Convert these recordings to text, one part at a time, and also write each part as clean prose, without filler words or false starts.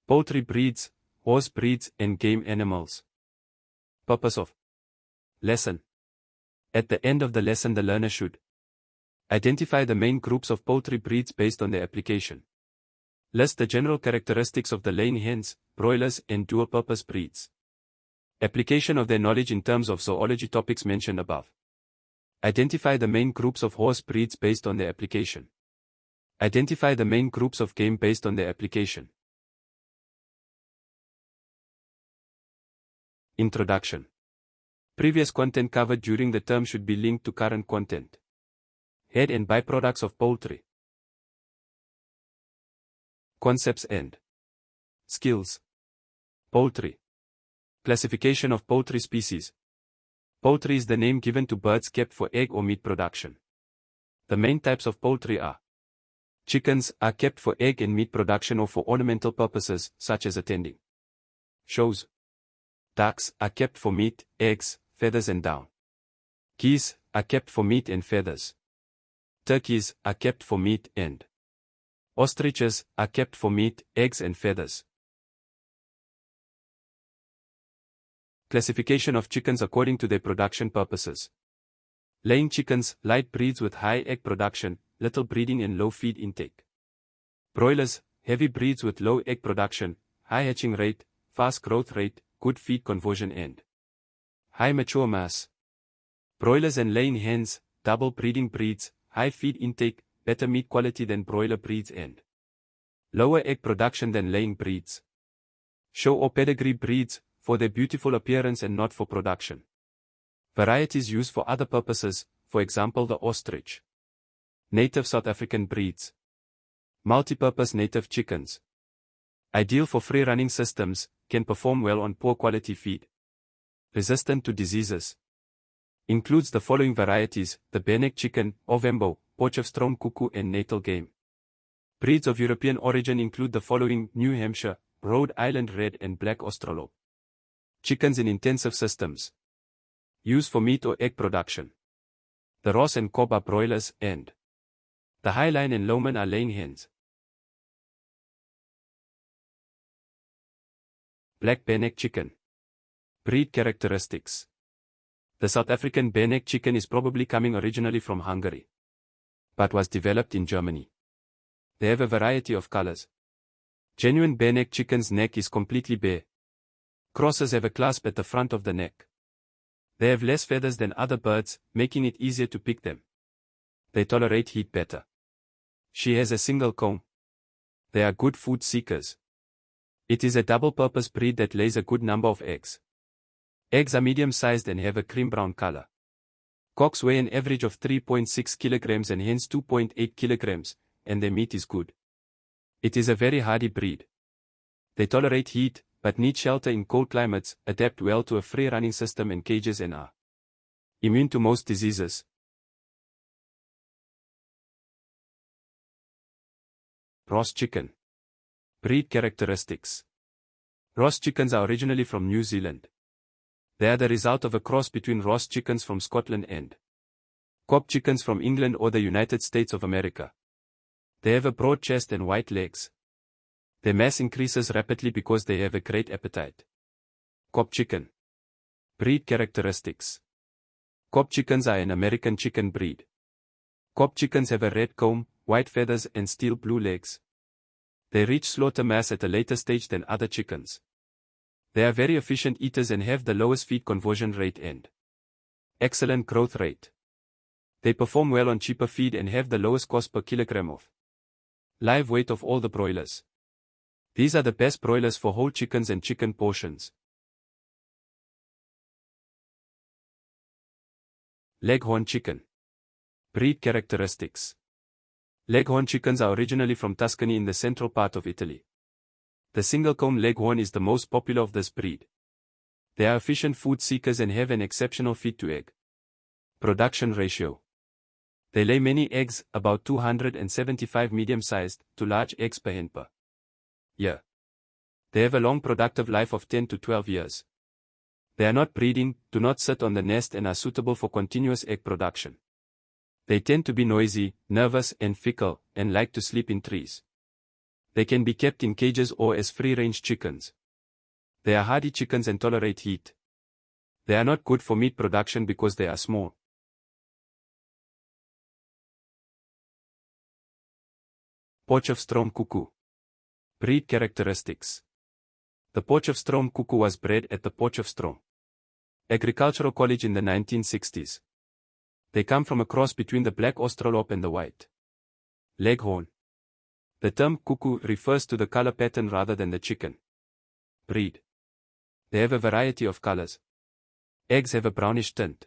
Poultry breeds, horse breeds and game animals. Purpose of lesson. At the end of the lesson the learner should identify the main groups of poultry breeds based on their application. List the general characteristics of the laying hens, broilers and dual-purpose breeds. Application of their knowledge in terms of zoology topics mentioned above. Identify the main groups of horse breeds based on their application. Identify the main groups of game based on their application. Introduction. Previous content covered during the term should be linked to current content. Head and byproducts of poultry. Concepts and skills. Poultry. Classification of poultry species. Poultry is the name given to birds kept for egg or meat production. The main types of poultry are: chickens are kept for egg and meat production or for ornamental purposes, such as attending shows. Ducks are kept for meat, eggs, feathers and down. Geese are kept for meat and feathers. Turkeys are kept for meat and ostriches are kept for meat, eggs and feathers. Classification of chickens according to their production purposes. Laying chickens, light breeds with high egg production, little breeding and low feed intake. Broilers, heavy breeds with low egg production, high hatching rate, fast growth rate, good feed conversion and high mature mass. Broilers and laying hens, double breeding breeds, high feed intake, better meat quality than broiler breeds and lower egg production than laying breeds. Show or pedigree breeds, for their beautiful appearance and not for production. Varieties used for other purposes, for example the ostrich. Native South African breeds. Multipurpose native chickens. Ideal for free-running systems, can perform well on poor quality feed. Resistant to diseases. Includes the following varieties: the Benek chicken, Ovembo, Potchefstroom cuckoo and natal game. Breeds of European origin include the following: New Hampshire, Rhode Island Red and Black Australope. Chickens in intensive systems. Used for meat or egg production. The Ross and Cobb are broilers and the Highline and Lowman are laying hens. Black Benek chicken. Breed characteristics. The South African Benek chicken is probably coming originally from Hungary, but was developed in Germany. They have a variety of colors. Genuine Benek chicken's neck is completely bare. Crosses have a clasp at the front of the neck. They have less feathers than other birds, making it easier to pick them. They tolerate heat better. She has a single comb. They are good food seekers. It is a double-purpose breed that lays a good number of eggs. Eggs are medium-sized and have a cream-brown color. Cocks weigh an average of 3.6 kilograms and hens 2.8 kilograms, and their meat is good. It is a very hardy breed. They tolerate heat, but need shelter in cold climates, adapt well to a free-running system and cages and are immune to most diseases. Ross chicken. Breed characteristics. Ross chickens are originally from New Zealand. They are the result of a cross between Ross chickens from Scotland and Cobb chickens from England or the United States of America. They have a broad chest and white legs. Their mass increases rapidly because they have a great appetite. Cobb chicken. Breed characteristics. Cobb chickens are an American chicken breed. Cobb chickens have a red comb, white feathers and steel blue legs. They reach slaughter mass at a later stage than other chickens. They are very efficient eaters and have the lowest feed conversion rate and excellent growth rate. They perform well on cheaper feed and have the lowest cost per kilogram of live weight of all the broilers. These are the best broilers for whole chickens and chicken portions. Leghorn chicken. Breed characteristics. Leghorn chickens are originally from Tuscany in the central part of Italy. The single-comb leghorn is the most popular of this breed. They are efficient food seekers and have an exceptional feed-to-egg production ratio. They lay many eggs, about 275 medium-sized to large eggs per hen per year. They have a long productive life of 10 to 12 years. They are not breeding, do not sit on the nest and are suitable for continuous egg production. They tend to be noisy, nervous and fickle, and like to sleep in trees. They can be kept in cages or as free-range chickens. They are hardy chickens and tolerate heat. They are not good for meat production because they are small. Potchefstroom cuckoo. Breed characteristics. The Potchefstroom cuckoo was bred at the Potchefstroom Agricultural College in the 1960s. They come from a cross between the black Australorp and the white Leghorn. The term cuckoo refers to the color pattern rather than the chicken breed. They have a variety of colors. Eggs have a brownish tint.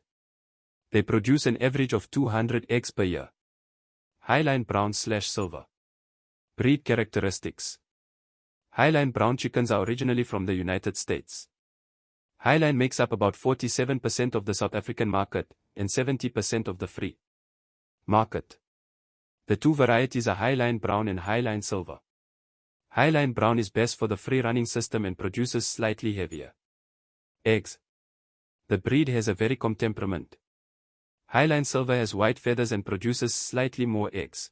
They produce an average of 200 eggs per year. Highline brown/silver. Breed characteristics. Highline brown chickens are originally from the United States. Highline makes up about 47% of the South African market and 70% of the free market. The two varieties are Highline brown and Highline silver. Highline brown is best for the free-running system and produces slightly heavier eggs. The breed has a very calm temperament. Highline silver has white feathers and produces slightly more eggs.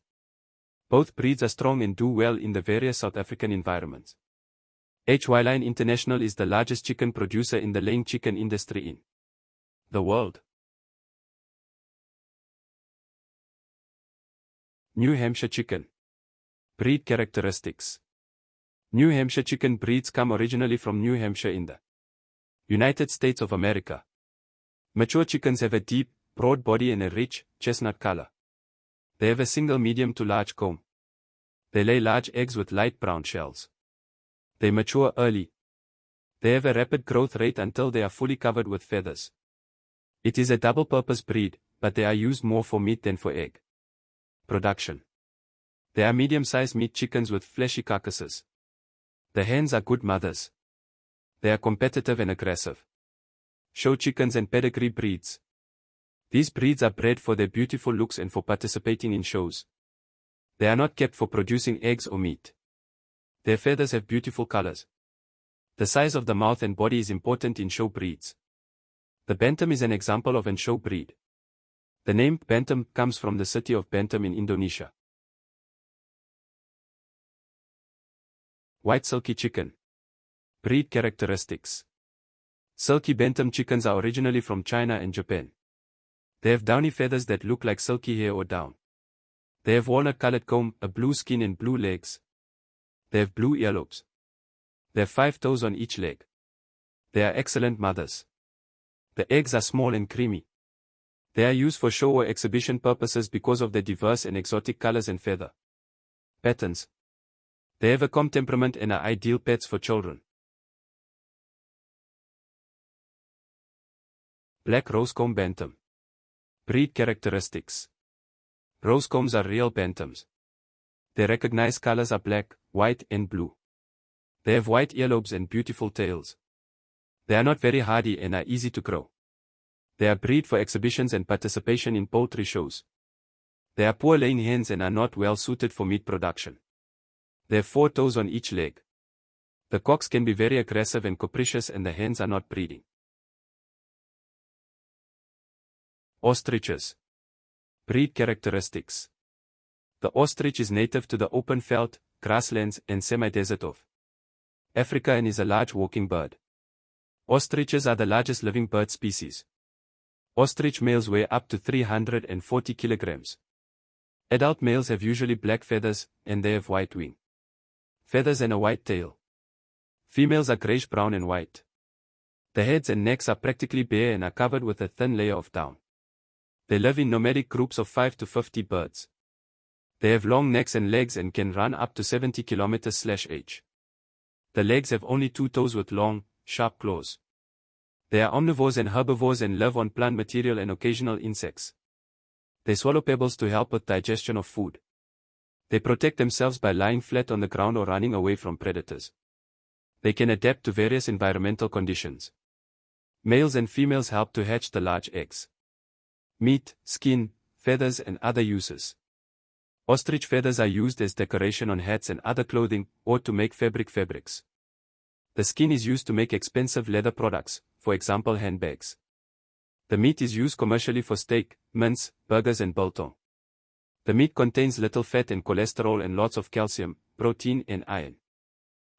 Both breeds are strong and do well in the various South African environments. Hyline International is the largest chicken producer in the laying chicken industry in the world. New Hampshire chicken. Breed characteristics. New Hampshire chicken breeds come originally from New Hampshire in the United States of America. Mature chickens have a deep, broad body and a rich, chestnut color. They have a single medium to large comb. They lay large eggs with light brown shells. They mature early. They have a rapid growth rate until they are fully covered with feathers. It is a double-purpose breed, but they are used more for meat than for egg production. They are medium-sized meat chickens with fleshy carcasses. The hens are good mothers. They are competitive and aggressive. Show chickens and pedigree breeds. These breeds are bred for their beautiful looks and for participating in shows. They are not kept for producing eggs or meat. Their feathers have beautiful colors. The size of the mouth and body is important in show breeds. The Bantam is an example of an show breed. The name Bantam comes from the city of Bantam in Indonesia. White silky chicken. Breed characteristics. Silky Bantam chickens are originally from China and Japan. They have downy feathers that look like silky hair or down. They have walnut-colored comb, a blue skin and blue legs. They have blue earlobes. They have 5 toes on each leg. They are excellent mothers. The eggs are small and creamy. They are used for show or exhibition purposes because of their diverse and exotic colors and feather patterns. They have a calm temperament and are ideal pets for children. Black Rosecomb Bantam. Breed characteristics. Rosecombs are real bantams. Their recognized colors are black, white and blue. They have white earlobes and beautiful tails. They are not very hardy and are easy to grow. They are bred for exhibitions and participation in poultry shows. They are poor laying hens and are not well suited for meat production. They have 4 toes on each leg. The cocks can be very aggressive and capricious and the hens are not breeding. Ostriches. Breed characteristics. The ostrich is native to the open veld, grasslands and semi-desert of Africa and is a large walking bird. Ostriches are the largest living bird species. Ostrich males weigh up to 340 kilograms. Adult males have usually black feathers, and they have white wing feathers and a white tail. Females are grayish-brown and white. The heads and necks are practically bare and are covered with a thin layer of down. They live in nomadic groups of 5 to 50 birds. They have long necks and legs and can run up to 70 km/h. The legs have only 2 toes with long, sharp claws. They are omnivores and herbivores and live on plant material and occasional insects. They swallow pebbles to help with digestion of food. They protect themselves by lying flat on the ground or running away from predators. They can adapt to various environmental conditions. Males and females help to hatch the large eggs. Meat, skin, feathers and other uses. Ostrich feathers are used as decoration on hats and other clothing, or to make fabrics. The skin is used to make expensive leather products, for example handbags. The meat is used commercially for steak, mince, burgers and biltong. The meat contains little fat and cholesterol and lots of calcium, protein and iron.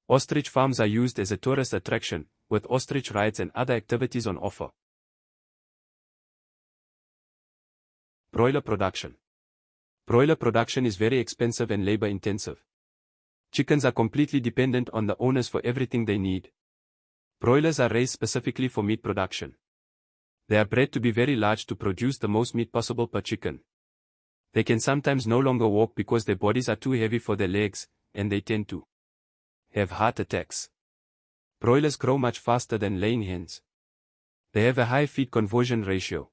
Ostrich farms are used as a tourist attraction, with ostrich rides and other activities on offer. Broiler production. Broiler production is very expensive and labor-intensive. Chickens are completely dependent on the owners for everything they need. Broilers are raised specifically for meat production. They are bred to be very large to produce the most meat possible per chicken. They can sometimes no longer walk because their bodies are too heavy for their legs, and they tend to have heart attacks. Broilers grow much faster than laying hens. They have a high feed conversion ratio.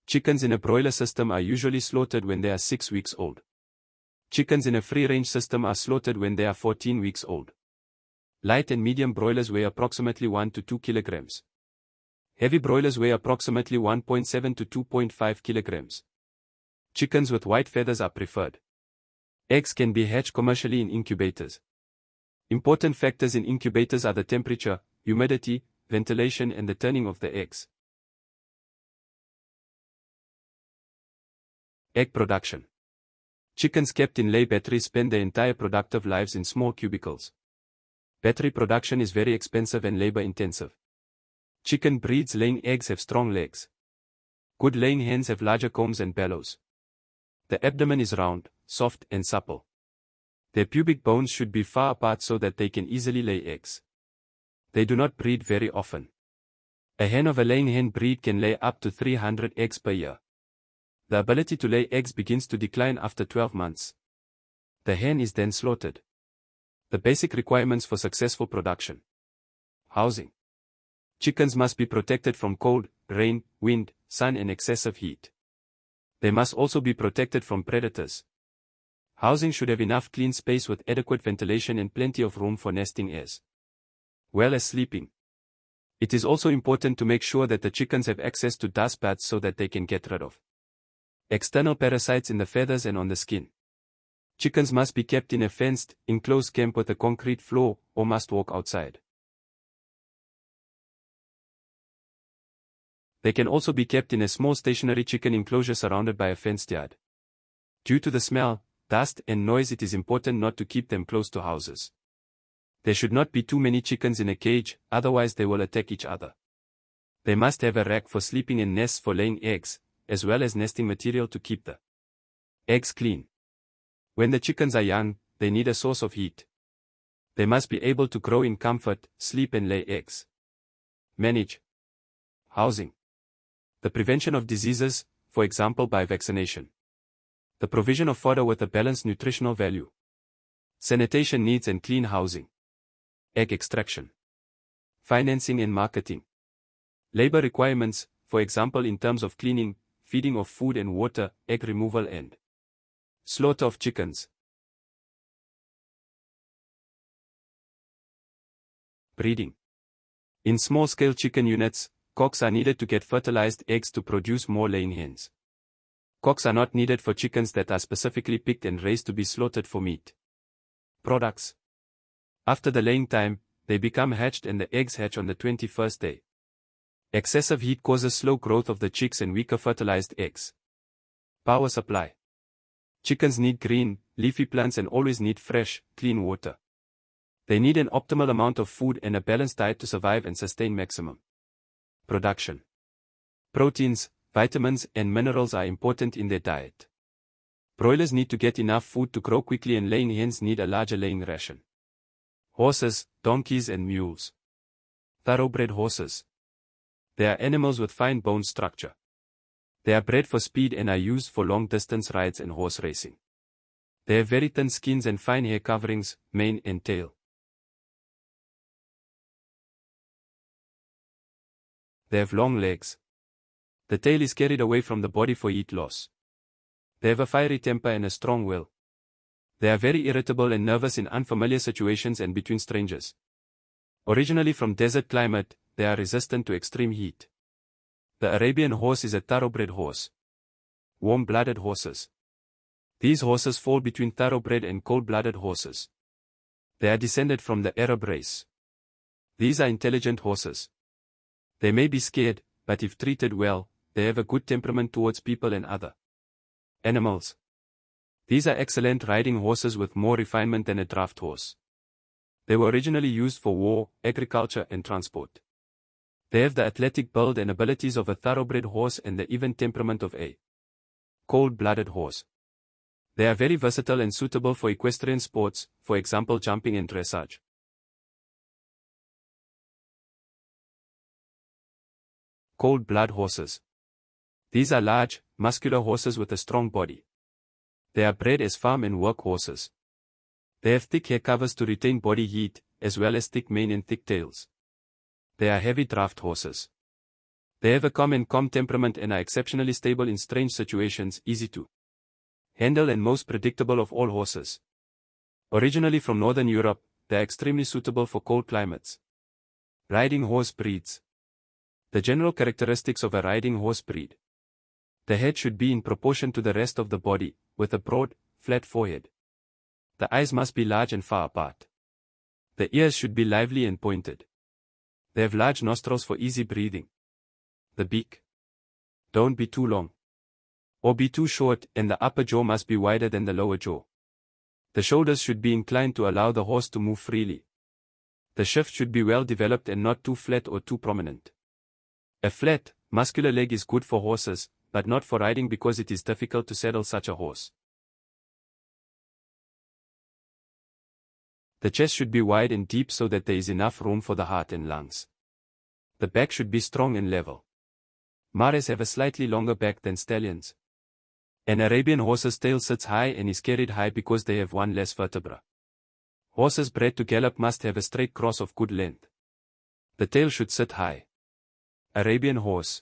Chickens in a broiler system are usually slaughtered when they are 6 weeks old. Chickens in a free-range system are slaughtered when they are 14 weeks old. Light and medium broilers weigh approximately 1 to 2 kilograms. Heavy broilers weigh approximately 1.7 to 2.5 kilograms. Chickens with white feathers are preferred. Eggs can be hatched commercially in incubators. Important factors in incubators are the temperature, humidity, ventilation and the turning of the eggs. Egg production. Chickens kept in lay batteries spend their entire productive lives in small cubicles. Battery production is very expensive and labor-intensive. Chicken breeds laying eggs have strong legs. Good laying hens have larger combs and bellows. The abdomen is round, soft and supple. Their pubic bones should be far apart so that they can easily lay eggs. They do not breed very often. A hen of a laying hen breed can lay up to 300 eggs per year. The ability to lay eggs begins to decline after 12 months. The hen is then slaughtered. The basic requirements for successful production. Housing. Chickens must be protected from cold, rain, wind, sun and excessive heat. They must also be protected from predators. Housing should have enough clean space with adequate ventilation and plenty of room for nesting as well as sleeping. It is also important to make sure that the chickens have access to dust baths so that they can get rid of external parasites in the feathers and on the skin. Chickens must be kept in a fenced, enclosed camp with a concrete floor, or must walk outside. They can also be kept in a small stationary chicken enclosure surrounded by a fenced yard. Due to the smell, dust and noise, it is important not to keep them close to houses. There should not be too many chickens in a cage, otherwise they will attack each other. They must have a rack for sleeping and nests for laying eggs, as well as nesting material to keep the eggs clean. When the chickens are young, they need a source of heat. They must be able to grow in comfort, sleep and lay eggs. Manage housing. The prevention of diseases, for example by vaccination. The provision of fodder with a balanced nutritional value. Sanitation needs and clean housing. Egg extraction. Financing and marketing. Labor requirements, for example in terms of cleaning, feeding of food and water, egg removal and slaughter of chickens. Breeding. In small-scale chicken units, cocks are needed to get fertilized eggs to produce more laying hens. Cocks are not needed for chickens that are specifically picked and raised to be slaughtered for meat. Products. After the laying time, they become hatched and the eggs hatch on the 21st day. Excessive heat causes slow growth of the chicks and weaker fertilized eggs. Power supply. Chickens need green, leafy plants and always need fresh, clean water. They need an optimal amount of food and a balanced diet to survive and sustain maximum production. Proteins, vitamins and minerals are important in their diet. Broilers need to get enough food to grow quickly and laying hens need a larger laying ration. Horses, donkeys and mules. Thoroughbred horses. They are animals with fine bone structure. They are bred for speed and are used for long-distance rides and horse racing. They have very thin skins and fine hair coverings, mane and tail. They have long legs. The tail is carried away from the body for heat loss. They have a fiery temper and a strong will. They are very irritable and nervous in unfamiliar situations and between strangers. Originally from desert climate, they are resistant to extreme heat. The Arabian horse is a thoroughbred horse. Warm-blooded horses. These horses fall between thoroughbred and cold-blooded horses. They are descended from the Arab race. These are intelligent horses. They may be scared, but if treated well, they have a good temperament towards people and other animals. These are excellent riding horses with more refinement than a draft horse. They were originally used for war, agriculture and transport. They have the athletic build and abilities of a thoroughbred horse and the even temperament of a cold-blooded horse. They are very versatile and suitable for equestrian sports, for example jumping and dressage. Cold blood horses. These are large, muscular horses with a strong body. They are bred as farm and work horses. They have thick hair covers to retain body heat, as well as thick mane and thick tails. They are heavy draft horses. They have a calm and calm temperament and are exceptionally stable in strange situations, easy to handle and most predictable of all horses. Originally from Northern Europe, they are extremely suitable for cold climates. Riding horse breeds. The general characteristics of a riding horse breed. The head should be in proportion to the rest of the body, with a broad, flat forehead. The eyes must be large and far apart. The ears should be lively and pointed. They have large nostrils for easy breathing. The beak. Don't be too long or be too short, and the upper jaw must be wider than the lower jaw. The shoulders should be inclined to allow the horse to move freely. The shift should be well developed and not too flat or too prominent. A flat, muscular leg is good for horses, but not for riding because it is difficult to saddle such a horse. The chest should be wide and deep so that there is enough room for the heart and lungs. The back should be strong and level. Mares have a slightly longer back than stallions. An Arabian horse's tail sits high and is carried high because they have one less vertebra. Horses bred to gallop must have a straight cross of good length. The tail should sit high. Arabian horse.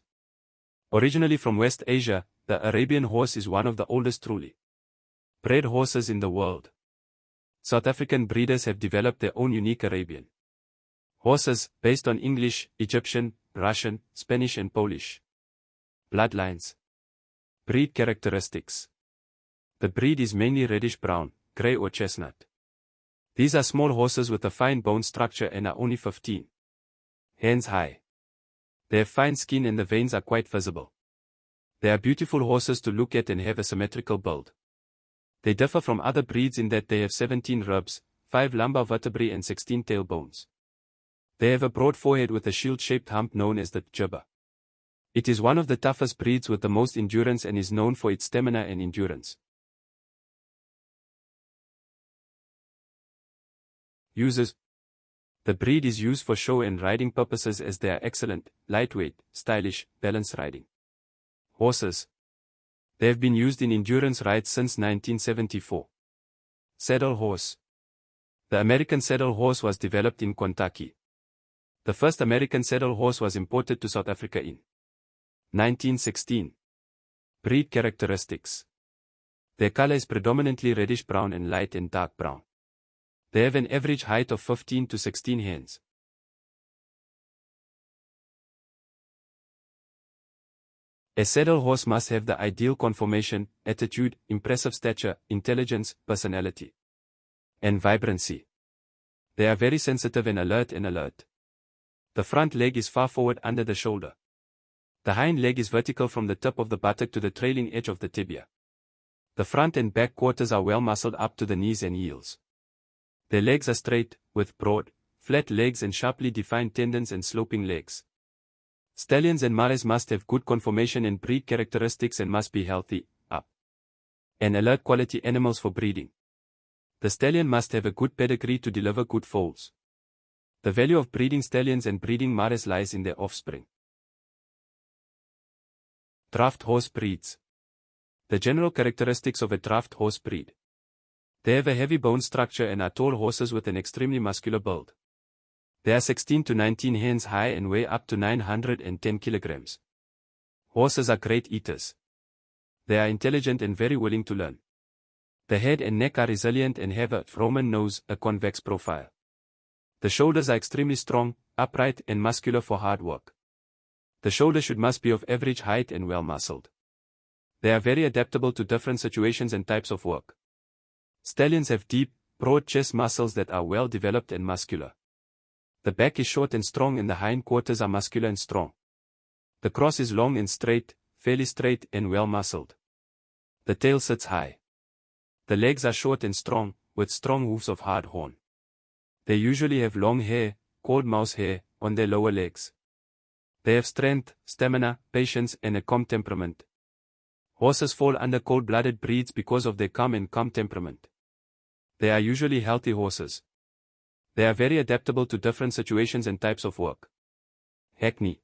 Originally from West Asia, the Arabian horse is one of the oldest truly bred horses in the world. South African breeders have developed their own unique Arabian horses, based on English, Egyptian, Russian, Spanish and Polish bloodlines. Breed characteristics. The breed is mainly reddish-brown, grey or chestnut. These are small horses with a fine bone structure and are only 15 hands high. They have fine skin and the veins are quite visible. They are beautiful horses to look at and have a symmetrical build. They differ from other breeds in that they have 17 ribs, 5 lumbar vertebrae and 16 tailbones. They have a broad forehead with a shield-shaped hump known as the jibba. It is one of the toughest breeds with the most endurance and is known for its stamina and endurance. Uses. The breed is used for show and riding purposes as they are excellent, lightweight, stylish, balanced riding horses. They have been used in endurance rides since 1974. Saddle horse. The American saddle horse was developed in Kentucky. The first American saddle horse was imported to South Africa in 1916. Breed characteristics. Their color is predominantly reddish-brown and light and dark brown. They have an average height of 15 to 16 hands. A saddle horse must have the ideal conformation, attitude, impressive stature, intelligence, personality, and vibrancy. They are very sensitive and alert. The front leg is far forward under the shoulder. The hind leg is vertical from the tip of the buttock to the trailing edge of the tibia. The front and back quarters are well muscled up to the knees and heels. Their legs are straight, with broad, flat legs and sharply defined tendons and sloping legs. Stallions and mares must have good conformation and breed characteristics and must be healthy, up, and alert quality animals for breeding. The stallion must have a good pedigree to deliver good foals. The value of breeding stallions and breeding mares lies in their offspring. Draft horse breeds. The general characteristics of a draft horse breed. They have a heavy bone structure and are tall horses with an extremely muscular build. They are 16 to 19 hands high and weigh up to 910 kilograms. Horses are great eaters. They are intelligent and very willing to learn. The head and neck are resilient and have a Roman nose, a convex profile. The shoulders are extremely strong, upright and muscular for hard work. The shoulders must be of average height and well muscled. They are very adaptable to different situations and types of work. Stallions have deep, broad chest muscles that are well developed and muscular. The back is short and strong and the hind quarters are muscular and strong. The cross is long and straight, fairly straight and well muscled. The tail sits high. The legs are short and strong, with strong hooves of hard horn. They usually have long hair, called mouse hair, on their lower legs. They have strength, stamina, patience, and a calm temperament. Horses fall under cold-blooded breeds because of their calm and calm temperament. They are usually healthy horses. They are very adaptable to different situations and types of work. Hackney.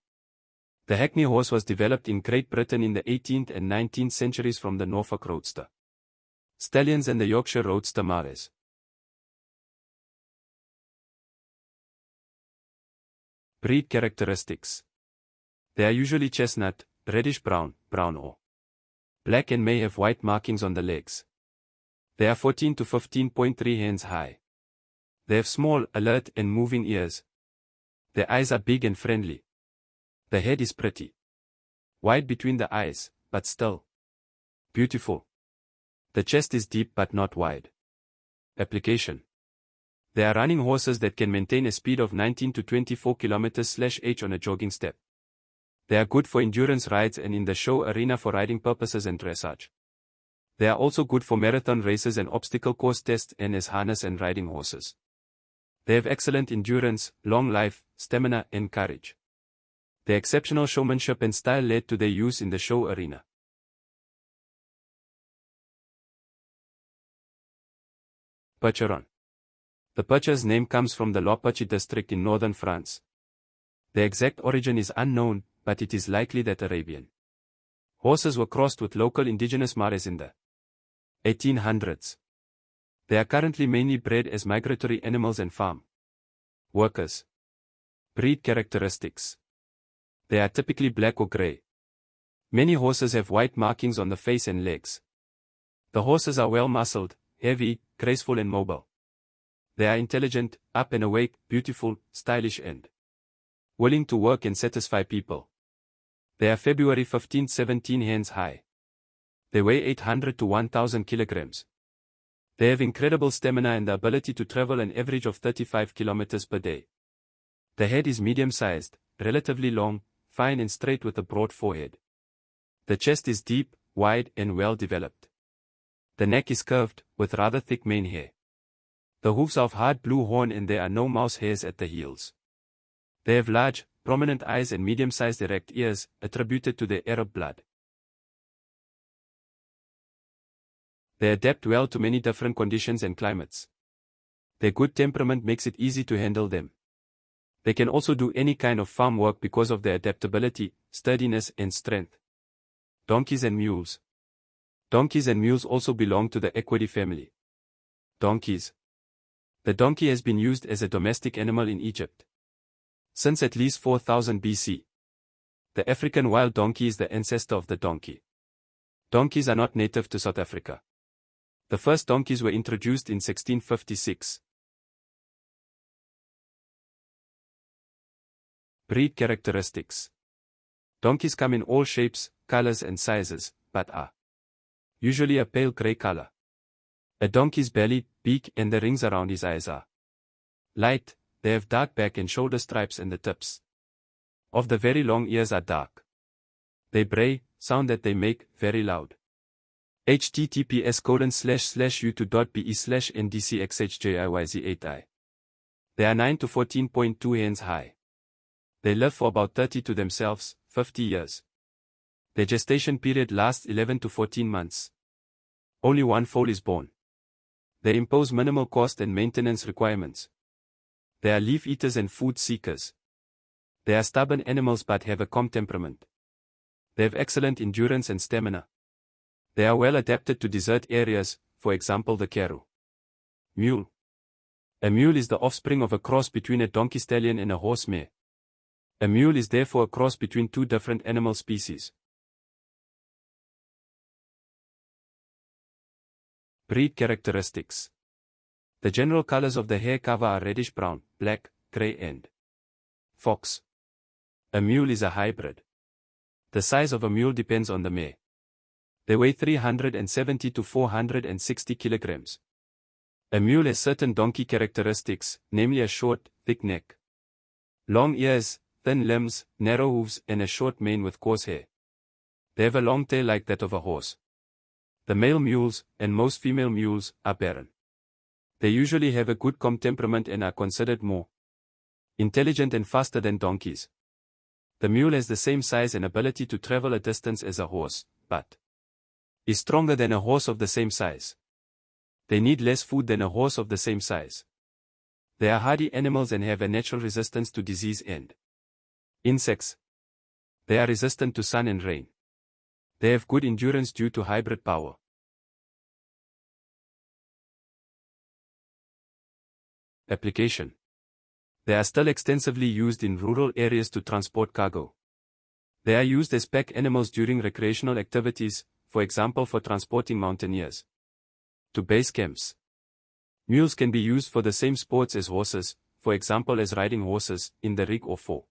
The Hackney horse was developed in Great Britain in the 18th and 19th centuries from the Norfolk Roadster Stallions and the Yorkshire Roadster mares. Breed characteristics. They are usually chestnut, reddish-brown, brown or black and may have white markings on the legs. They are 14 to 15.3 hands high. They have small, alert and moving ears. Their eyes are big and friendly. The head is pretty wide between the eyes, but still beautiful. The chest is deep but not wide. Application. They are running horses that can maintain a speed of 19 to 24 km/h on a jogging step. They are good for endurance rides and in the show arena for riding purposes and dressage. They are also good for marathon races and obstacle course tests and as harness and riding horses. They have excellent endurance, long life, stamina and courage. Their exceptional showmanship and style led to their use in the show arena. Percheron. The Percher's name comes from the Loire-Perche district in northern France. The exact origin is unknown, but it is likely that Arabian horses were crossed with local indigenous mares in the 1800s. They are currently mainly bred as migratory animals and farm workers. Breed characteristics. They are typically black or gray. Many horses have white markings on the face and legs. The horses are well-muscled, heavy, graceful and mobile. They are intelligent, up and awake, beautiful, stylish and willing to work and satisfy people. They are February 15-17 hands high. They weigh 800 to 1000 kilograms. They have incredible stamina and the ability to travel an average of 35 kilometers per day. The head is medium-sized, relatively long, fine and straight with a broad forehead. The chest is deep, wide and well-developed. The neck is curved, with rather thick mane hair. The hooves are of hard blue horn and there are no mouse hairs at the heels. They have large, prominent eyes and medium-sized erect ears, attributed to their Arab blood. They adapt well to many different conditions and climates. Their good temperament makes it easy to handle them. They can also do any kind of farm work because of their adaptability, sturdiness and strength. Donkeys and mules. Donkeys and mules also belong to the equidae family. Donkeys. The donkey has been used as a domestic animal in Egypt since at least 4000 BC. The African wild donkey is the ancestor of the donkey. Donkeys are not native to South Africa. The first donkeys were introduced in 1656. Breed characteristics. Donkeys come in all shapes, colors and sizes, but are usually a pale gray color. A donkey's belly, beak and the rings around his eyes are light. They have dark back and shoulder stripes and the tips of the very long ears are dark. They bray, sound that they make, very loud. https://youtube.be/ndcxhjiyz8i. They are 9 to 14.2 hands high. They live for about 30 to themselves, 50 years. Their gestation period lasts 11 to 14 months. Only one foal is born. They impose minimal cost and maintenance requirements. They are leaf eaters and food seekers. They are stubborn animals but have a calm temperament. They have excellent endurance and stamina. They are well adapted to desert areas, for example the Karoo. Mule. A mule is the offspring of a cross between a donkey stallion and a horse mare. A mule is therefore a cross between two different animal species. Breed characteristics. The general colors of the hair cover are reddish-brown, black, gray and fox. A mule is a hybrid. The size of a mule depends on the mare. They weigh 370 to 460 kilograms. A mule has certain donkey characteristics, namely a short, thick neck, long ears, thin limbs, narrow hooves and a short mane with coarse hair. They have a long tail like that of a horse. The male mules, and most female mules, are barren. They usually have a good temperament and are considered more intelligent and faster than donkeys. The mule has the same size and ability to travel a distance as a horse, but is stronger than a horse of the same size. They need less food than a horse of the same size. They are hardy animals and have a natural resistance to disease and insects. They are resistant to sun and rain. They have good endurance due to hybrid power. Application. They are still extensively used in rural areas to transport cargo. They are used as pack animals during recreational activities, for example for transporting mountaineers to base camps. Mules can be used for the same sports as horses, for example as riding horses, in the rig or for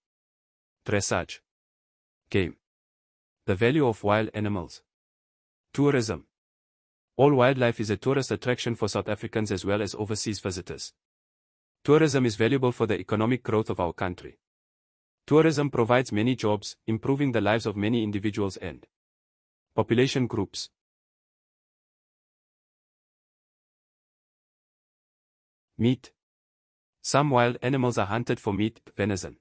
dressage. Game. The value of wild animals. Tourism. All wildlife is a tourist attraction for South Africans as well as overseas visitors. Tourism is valuable for the economic growth of our country. Tourism provides many jobs, improving the lives of many individuals and population groups. Meat. Some wild animals are hunted for meat, venison.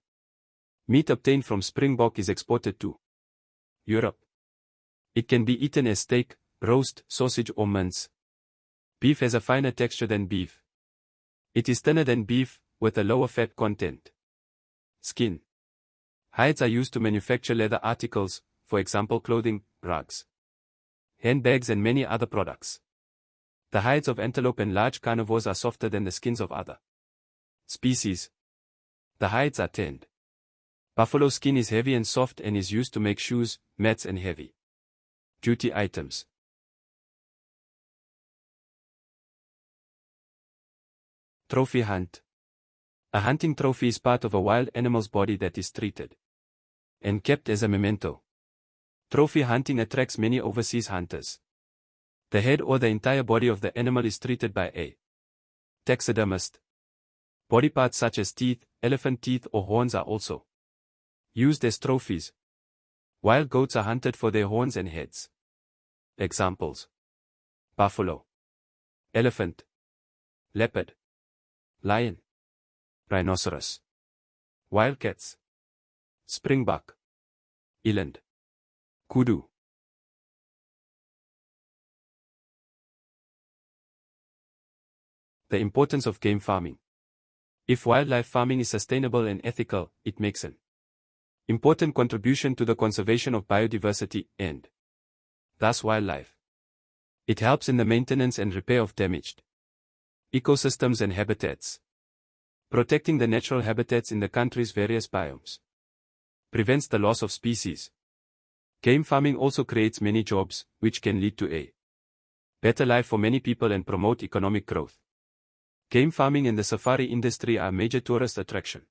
Meat obtained from springbok is exported to Europe. It can be eaten as steak, roast, sausage or mince. Beef has a finer texture than beef. It is thinner than beef, with a lower fat content. Skin. Hides are used to manufacture leather articles, for example clothing, rugs, handbags and many other products. The hides of antelope and large carnivores are softer than the skins of other species. The hides are tanned. Buffalo skin is heavy and soft and is used to make shoes, mats and heavy duty items. Trophy hunt. A hunting trophy is part of a wild animal's body that is treated and kept as a memento. Trophy hunting attracts many overseas hunters. The head or the entire body of the animal is treated by a taxidermist. Body parts such as teeth, elephant teeth or horns are also used as trophies. Wild goats are hunted for their horns and heads. Examples: buffalo, elephant, leopard, lion, rhinoceros, wildcats, springbok, eland, kudu. The importance of game farming. If wildlife farming is sustainable and ethical, it makes an important contribution to the conservation of biodiversity and thus wildlife. It helps in the maintenance and repair of damaged ecosystems and habitats, protecting the natural habitats in the country's various biomes, prevents the loss of species. Game farming also creates many jobs, which can lead to a better life for many people and promote economic growth. Game farming and the safari industry are a major tourist attraction.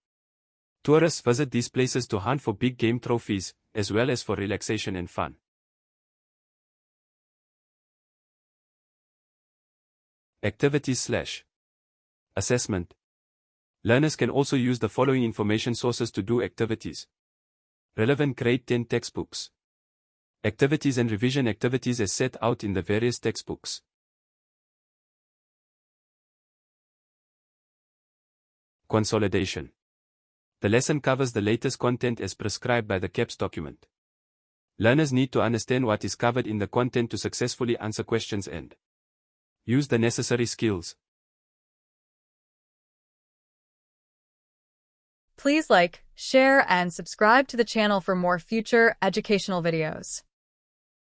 Tourists visit these places to hunt for big game trophies, as well as for relaxation and fun. Activities/assessment. Learners can also use the following information sources to do activities. Relevant grade 10 textbooks. Activities and revision activities as set out in the various textbooks. Consolidation. The lesson covers the latest content as prescribed by the CAPS document. Learners need to understand what is covered in the content to successfully answer questions and use the necessary skills. Please like, share, and subscribe to the channel for more future educational videos.